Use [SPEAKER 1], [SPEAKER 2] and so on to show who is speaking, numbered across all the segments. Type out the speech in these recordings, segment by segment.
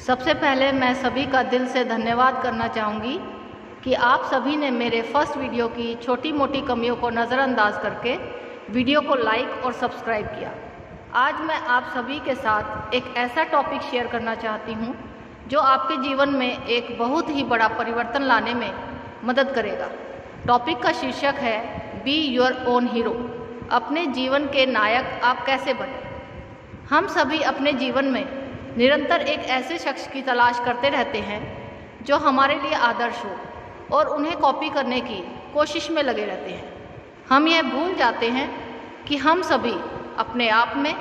[SPEAKER 1] सबसे पहले मैं सभी का दिल से धन्यवाद करना चाहूँगी कि आप सभी ने मेरे फर्स्ट वीडियो की छोटी मोटी कमियों को नज़रअंदाज करके वीडियो को लाइक और सब्सक्राइब किया। आज मैं आप सभी के साथ एक ऐसा टॉपिक शेयर करना चाहती हूँ जो आपके जीवन में एक बहुत ही बड़ा परिवर्तन लाने में मदद करेगा। टॉपिक का शीर्षक है बी योर ओन हीरो। अपने जीवन के नायक आप कैसे बने। हम सभी अपने जीवन में निरंतर एक ऐसे शख्स की तलाश करते रहते हैं जो हमारे लिए आदर्श हो और उन्हें कॉपी करने की कोशिश में लगे रहते हैं। हम यह भूल जाते हैं कि हम सभी अपने आप में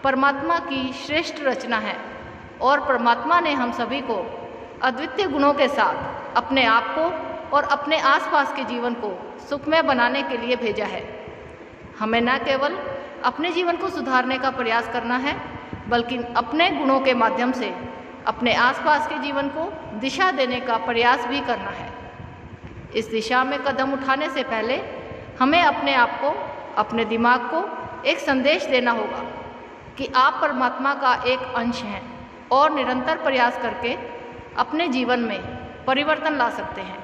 [SPEAKER 1] परमात्मा की श्रेष्ठ रचना है और परमात्मा ने हम सभी को अद्वितीय गुणों के साथ अपने आप को और अपने आसपास के जीवन को सुखमय बनाने के लिए भेजा है। हमें न केवल अपने जीवन को सुधारने का प्रयास करना है बल्कि अपने गुणों के माध्यम से अपने आसपास के जीवन को दिशा देने का प्रयास भी करना है। इस दिशा में कदम उठाने से पहले हमें अपने आप को, अपने दिमाग को एक संदेश देना होगा कि आप परमात्मा का एक अंश हैं और निरंतर प्रयास करके अपने जीवन में परिवर्तन ला सकते हैं।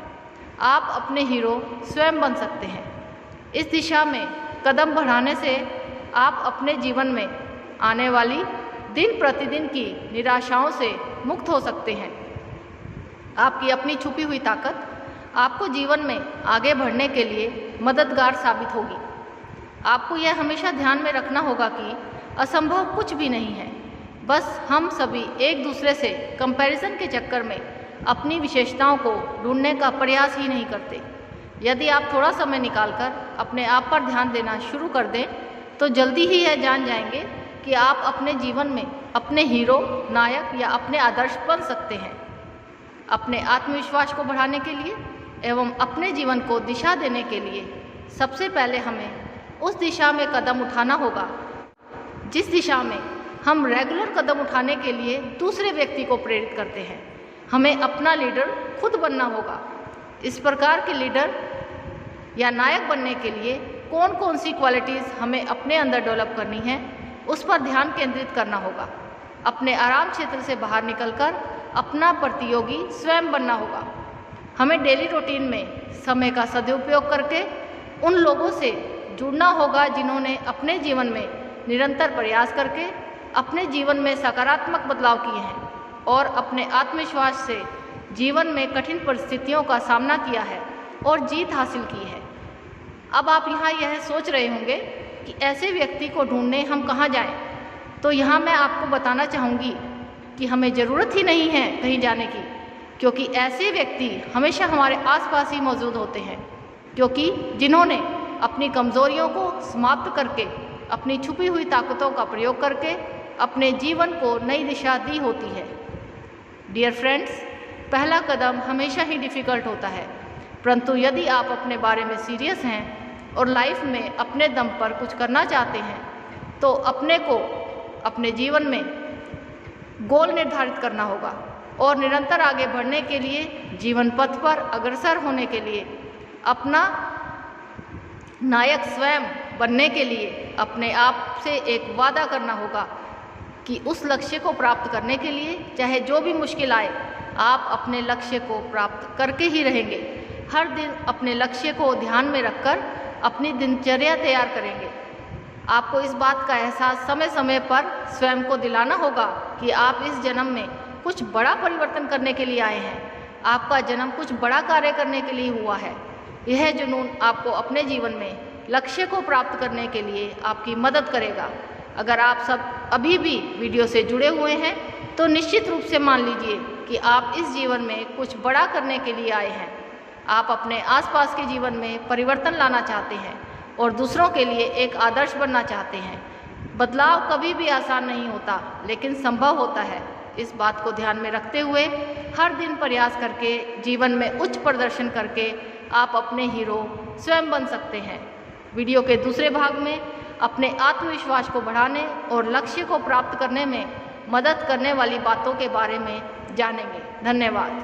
[SPEAKER 1] आप अपने हीरो स्वयं बन सकते हैं। इस दिशा में कदम बढ़ाने से आप अपने जीवन में आने वाली दिन प्रतिदिन की निराशाओं से मुक्त हो सकते हैं। आपकी अपनी छुपी हुई ताकत आपको जीवन में आगे बढ़ने के लिए मददगार साबित होगी। आपको यह हमेशा ध्यान में रखना होगा कि असंभव कुछ भी नहीं है। बस हम सभी एक दूसरे से कंपैरिजन के चक्कर में अपनी विशेषताओं को ढूंढने का प्रयास ही नहीं करते। यदि आप थोड़ा समय निकालकर अपने आप पर ध्यान देना शुरू कर दें तो जल्दी ही यह जान जाएंगे कि आप अपने जीवन में अपने हीरो, नायक या अपने आदर्श बन सकते हैं। अपने आत्मविश्वास को बढ़ाने के लिए एवं अपने जीवन को दिशा देने के लिए सबसे पहले हमें उस दिशा में कदम उठाना होगा जिस दिशा में हम रेगुलर कदम उठाने के लिए दूसरे व्यक्ति को प्रेरित करते हैं। हमें अपना लीडर खुद बनना होगा। इस प्रकार के लीडर या नायक बनने के लिए कौन कौन सी क्वालिटीज़ हमें अपने अंदर डेवलप करनी है उस पर ध्यान केंद्रित करना होगा। अपने आराम क्षेत्र से बाहर निकलकर अपना प्रतियोगी स्वयं बनना होगा। हमें डेली रूटीन में समय का सदुपयोग करके उन लोगों से जुड़ना होगा जिन्होंने अपने जीवन में निरंतर प्रयास करके अपने जीवन में सकारात्मक बदलाव किए हैं और अपने आत्मविश्वास से जीवन में कठिन परिस्थितियों का सामना किया है और जीत हासिल की है। अब आप यहाँ यह सोच रहे होंगे कि ऐसे व्यक्ति को ढूंढने हम कहाँ जाएं? तो यहाँ मैं आपको बताना चाहूँगी कि हमें ज़रूरत ही नहीं है कहीं जाने की, क्योंकि ऐसे व्यक्ति हमेशा हमारे आसपास ही मौजूद होते हैं, क्योंकि जिन्होंने अपनी कमज़ोरियों को समाप्त करके अपनी छुपी हुई ताकतों का प्रयोग करके अपने जीवन को नई दिशा दी होती है। डियर फ्रेंड्स, पहला कदम हमेशा ही डिफ़िकल्ट होता है, परंतु यदि आप अपने बारे में सीरियस हैं और लाइफ में अपने दम पर कुछ करना चाहते हैं तो अपने को अपने जीवन में गोल निर्धारित करना होगा और निरंतर आगे बढ़ने के लिए, जीवन पथ पर अग्रसर होने के लिए, अपना नायक स्वयं बनने के लिए अपने आप से एक वादा करना होगा कि उस लक्ष्य को प्राप्त करने के लिए चाहे जो भी मुश्किल आए, आप अपने लक्ष्य को प्राप्त करके ही रहेंगे। हर दिन अपने लक्ष्य को ध्यान में रखकर अपनी दिनचर्या तैयार करेंगे। आपको इस बात का एहसास समय समय पर स्वयं को दिलाना होगा कि आप इस जन्म में कुछ बड़ा परिवर्तन करने के लिए आए हैं। आपका जन्म कुछ बड़ा कार्य करने के लिए हुआ है। यह जुनून आपको अपने जीवन में लक्ष्य को प्राप्त करने के लिए आपकी मदद करेगा। अगर आप सब अभी भी वीडियो से जुड़े हुए हैं तो निश्चित रूप से मान लीजिए कि आप इस जीवन में कुछ बड़ा करने के लिए आए हैं। आप अपने आसपास के जीवन में परिवर्तन लाना चाहते हैं और दूसरों के लिए एक आदर्श बनना चाहते हैं। बदलाव कभी भी आसान नहीं होता, लेकिन संभव होता है। इस बात को ध्यान में रखते हुए हर दिन प्रयास करके जीवन में उच्च प्रदर्शन करके आप अपने हीरो स्वयं बन सकते हैं। वीडियो के दूसरे भाग में अपने आत्मविश्वास को बढ़ाने और लक्ष्य को प्राप्त करने में मदद करने वाली बातों के बारे में जानेंगे। धन्यवाद।